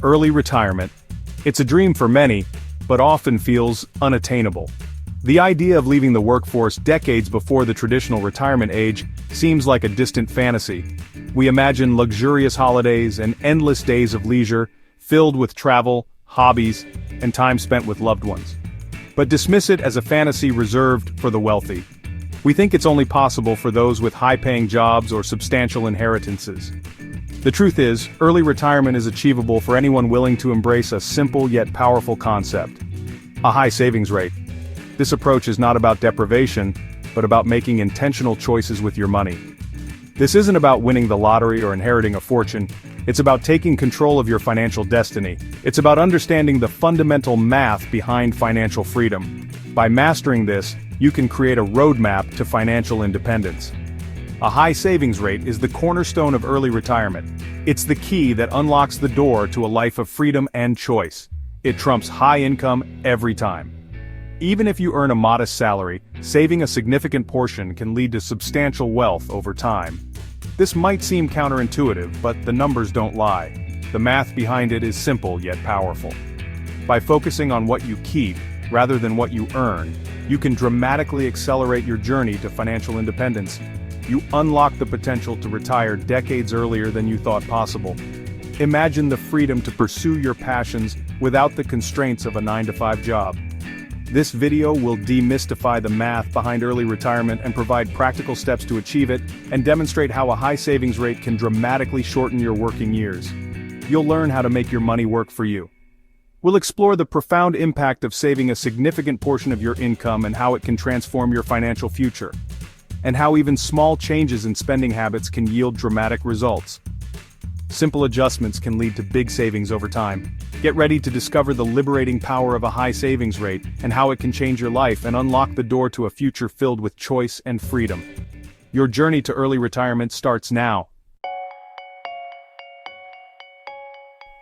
Early retirement. It's a dream for many, but often feels unattainable. The idea of leaving the workforce decades before the traditional retirement age seems like a distant fantasy. We imagine luxurious holidays and endless days of leisure, filled with travel, hobbies, and time spent with loved ones. But dismiss it as a fantasy reserved for the wealthy. We think it's only possible for those with high-paying jobs or substantial inheritances. The truth is, early retirement is achievable for anyone willing to embrace a simple yet powerful concept: a high savings rate. This approach is not about deprivation, but about making intentional choices with your money. This isn't about winning the lottery or inheriting a fortune. It's about taking control of your financial destiny. It's about understanding the fundamental math behind financial freedom. By mastering this, you can create a roadmap to financial independence. A high savings rate is the cornerstone of early retirement. It's the key that unlocks the door to a life of freedom and choice. It trumps high income every time. Even if you earn a modest salary, saving a significant portion can lead to substantial wealth over time. This might seem counterintuitive, but the numbers don't lie. The math behind it is simple yet powerful. By focusing on what you keep, rather than what you earn, you can dramatically accelerate your journey to financial independence. You unlock the potential to retire decades earlier than you thought possible. Imagine the freedom to pursue your passions without the constraints of a 9-to-5 job. This video will demystify the math behind early retirement and provide practical steps to achieve it, and demonstrate how a high savings rate can dramatically shorten your working years. You'll learn how to make your money work for you. We'll explore the profound impact of saving a significant portion of your income and how it can transform your financial future, and how even small changes in spending habits can yield dramatic results. Simple adjustments can lead to big savings over time. Get ready to discover the liberating power of a high savings rate and how it can change your life and unlock the door to a future filled with choice and freedom. Your journey to early retirement starts now.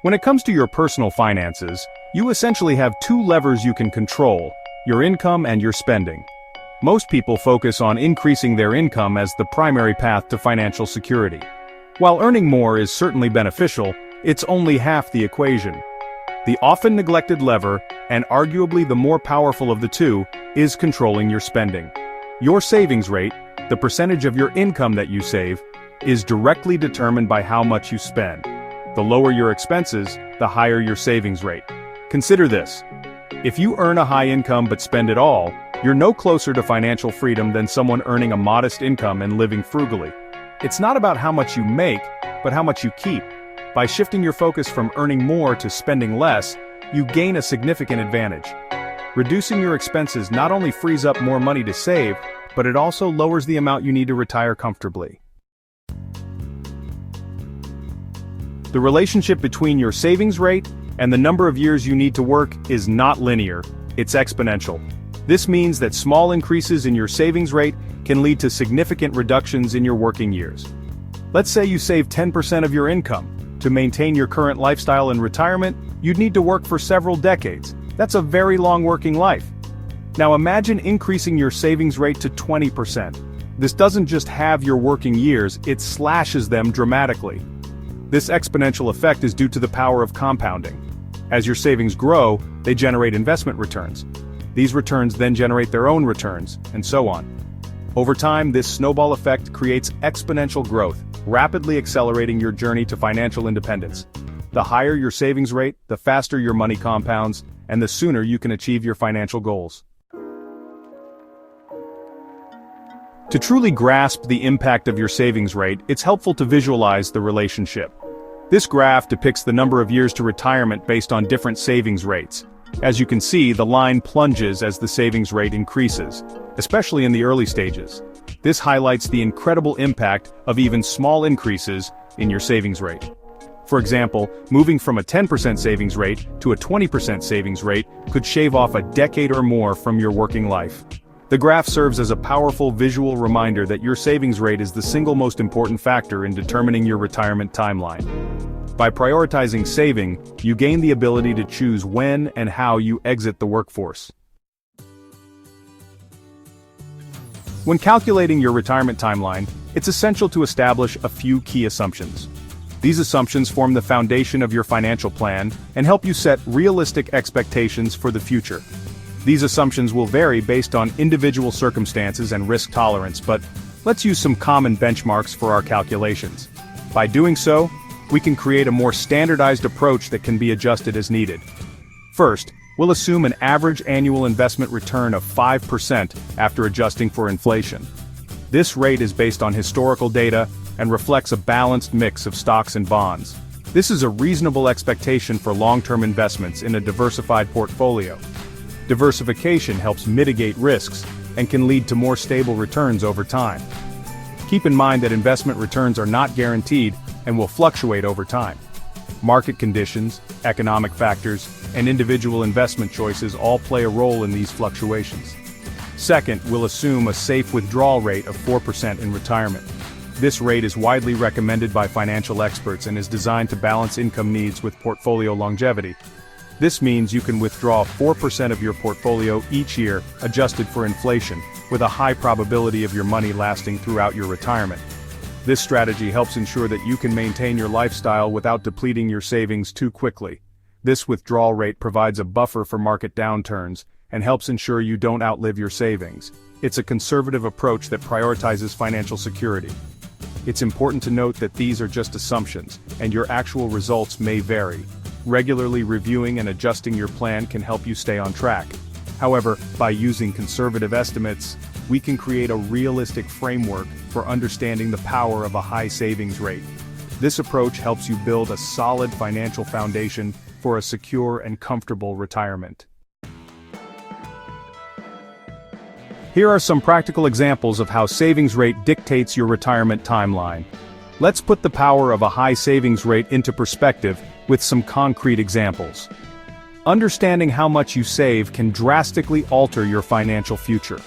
When it comes to your personal finances, you essentially have two levers you can control: your income and your spending. Most people focus on increasing their income as the primary path to financial security. While earning more is certainly beneficial, it's only half the equation. The often neglected lever, and arguably the more powerful of the two, is controlling your spending. Your savings rate, the percentage of your income that you save, is directly determined by how much you spend. The lower your expenses, the higher your savings rate. Consider this. If you earn a high income but spend it all, you're no closer to financial freedom than someone earning a modest income and living frugally. It's not about how much you make, but how much you keep. By shifting your focus from earning more to spending less, you gain a significant advantage. Reducing your expenses not only frees up more money to save, but it also lowers the amount you need to retire comfortably. The relationship between your savings rate and the number of years you need to work is not linear, it's exponential. This means that small increases in your savings rate can lead to significant reductions in your working years. Let's say you save 10% of your income. To maintain your current lifestyle in retirement, you'd need to work for several decades. That's a very long working life. Now imagine increasing your savings rate to 20%. This doesn't just halve your working years, it slashes them dramatically. This exponential effect is due to the power of compounding. As your savings grow, they generate investment returns. These returns then generate their own returns, and so on. Over time, this snowball effect creates exponential growth, rapidly accelerating your journey to financial independence. The higher your savings rate, the faster your money compounds, and the sooner you can achieve your financial goals. To truly grasp the impact of your savings rate, it's helpful to visualize the relationship. This graph depicts the number of years to retirement based on different savings rates. As you can see, the line plunges as the savings rate increases, especially in the early stages. This highlights the incredible impact of even small increases in your savings rate. For example, moving from a 10% savings rate to a 20% savings rate could shave off a decade or more from your working life. The graph serves as a powerful visual reminder that your savings rate is the single most important factor in determining your retirement timeline. By prioritizing saving, you gain the ability to choose when and how you exit the workforce. When calculating your retirement timeline, it's essential to establish a few key assumptions. These assumptions form the foundation of your financial plan and help you set realistic expectations for the future. These assumptions will vary based on individual circumstances and risk tolerance, but let's use some common benchmarks for our calculations. By doing so, we can create a more standardized approach that can be adjusted as needed. First, we'll assume an average annual investment return of 5% after adjusting for inflation. This rate is based on historical data and reflects a balanced mix of stocks and bonds. This is a reasonable expectation for long-term investments in a diversified portfolio. Diversification helps mitigate risks and can lead to more stable returns over time. Keep in mind that investment returns are not guaranteed and will fluctuate over time. Market conditions, economic factors, and individual investment choices all play a role in these fluctuations. Second, we'll assume a safe withdrawal rate of 4% in retirement. This rate is widely recommended by financial experts and is designed to balance income needs with portfolio longevity. This means you can withdraw 4% of your portfolio each year, adjusted for inflation, with a high probability of your money lasting throughout your retirement. This strategy helps ensure that you can maintain your lifestyle without depleting your savings too quickly. This withdrawal rate provides a buffer for market downturns and helps ensure you don't outlive your savings. It's a conservative approach that prioritizes financial security. It's important to note that these are just assumptions, and your actual results may vary. Regularly reviewing and adjusting your plan can help you stay on track. However, by using conservative estimates, we can create a realistic framework for understanding the power of a high savings rate. This approach helps you build a solid financial foundation for a secure and comfortable retirement. Here are some practical examples of how savings rate dictates your retirement timeline. Let's put the power of a high savings rate into perspective with some concrete examples. Understanding how much you save can drastically alter your financial future.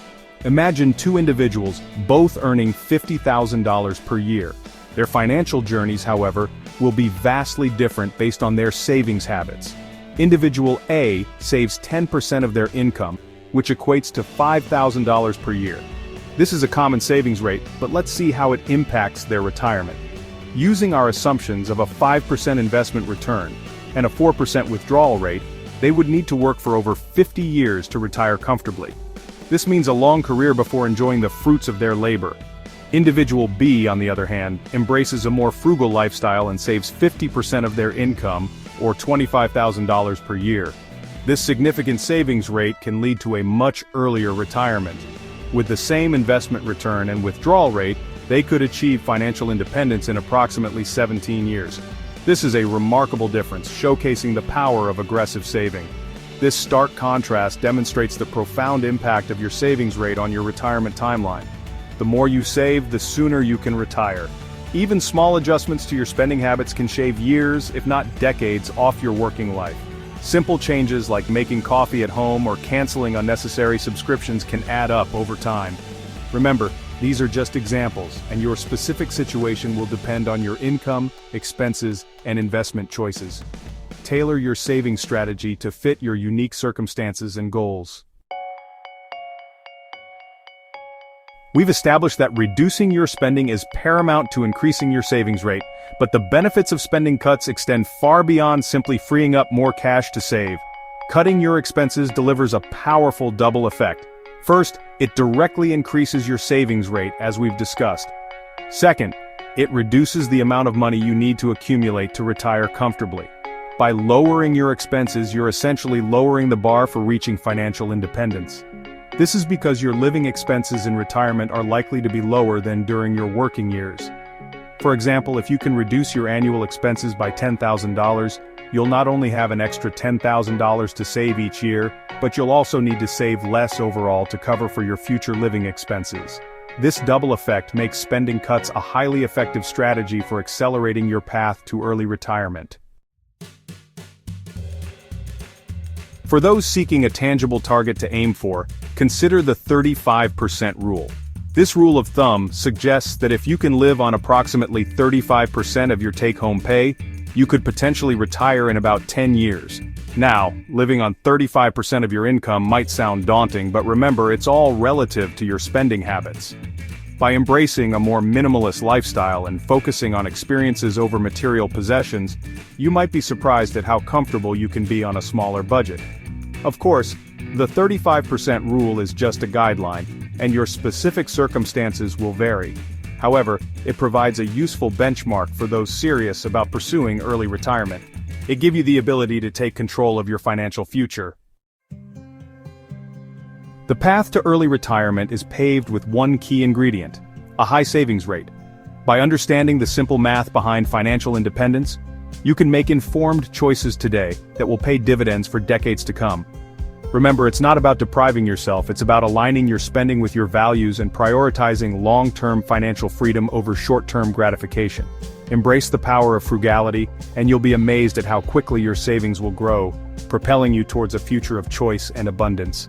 Imagine two individuals, both earning $50,000 per year. Their financial journeys, however, will be vastly different based on their savings habits. Individual A saves 10% of their income, which equates to $5,000 per year. This is a common savings rate, but let's see how it impacts their retirement. Using our assumptions of a 5% investment return and a 4% withdrawal rate, they would need to work for over 50 years to retire comfortably. This means a long career before enjoying the fruits of their labor. Individual B, on the other hand, embraces a more frugal lifestyle and saves 50% of their income, or $25,000 per year. This significant savings rate can lead to a much earlier retirement. With the same investment return and withdrawal rate, they could achieve financial independence in approximately 17 years. This is a remarkable difference, showcasing the power of aggressive saving. This stark contrast demonstrates the profound impact of your savings rate on your retirement timeline. The more you save, the sooner you can retire. Even small adjustments to your spending habits can shave years, if not decades, off your working life. Simple changes like making coffee at home or canceling unnecessary subscriptions can add up over time. Remember, these are just examples, and your specific situation will depend on your income, expenses, and investment choices. Tailor your savings strategy to fit your unique circumstances and goals. We've established that reducing your spending is paramount to increasing your savings rate, but the benefits of spending cuts extend far beyond simply freeing up more cash to save. Cutting your expenses delivers a powerful double effect. First, it directly increases your savings rate, as we've discussed. Second, it reduces the amount of money you need to accumulate to retire comfortably. By lowering your expenses, you're essentially lowering the bar for reaching financial independence. This is because your living expenses in retirement are likely to be lower than during your working years. For example, if you can reduce your annual expenses by $10,000, you'll not only have an extra $10,000 to save each year, but you'll also need to save less overall to cover for your future living expenses. This double effect makes spending cuts a highly effective strategy for accelerating your path to early retirement. For those seeking a tangible target to aim for, consider the 35% rule. This rule of thumb suggests that if you can live on approximately 35% of your take-home pay, you could potentially retire in about 10 years. Now, living on 35% of your income might sound daunting, but remember, it's all relative to your spending habits. By embracing a more minimalist lifestyle and focusing on experiences over material possessions, you might be surprised at how comfortable you can be on a smaller budget. Of course, the 35% rule is just a guideline, and your specific circumstances will vary. However, it provides a useful benchmark for those serious about pursuing early retirement. It gives you the ability to take control of your financial future. The path to early retirement is paved with one key ingredient: a high savings rate. By understanding the simple math behind financial independence, you can make informed choices today that will pay dividends for decades to come. Remember, it's not about depriving yourself, it's about aligning your spending with your values and prioritizing long-term financial freedom over short-term gratification. Embrace the power of frugality, and you'll be amazed at how quickly your savings will grow, propelling you towards a future of choice and abundance.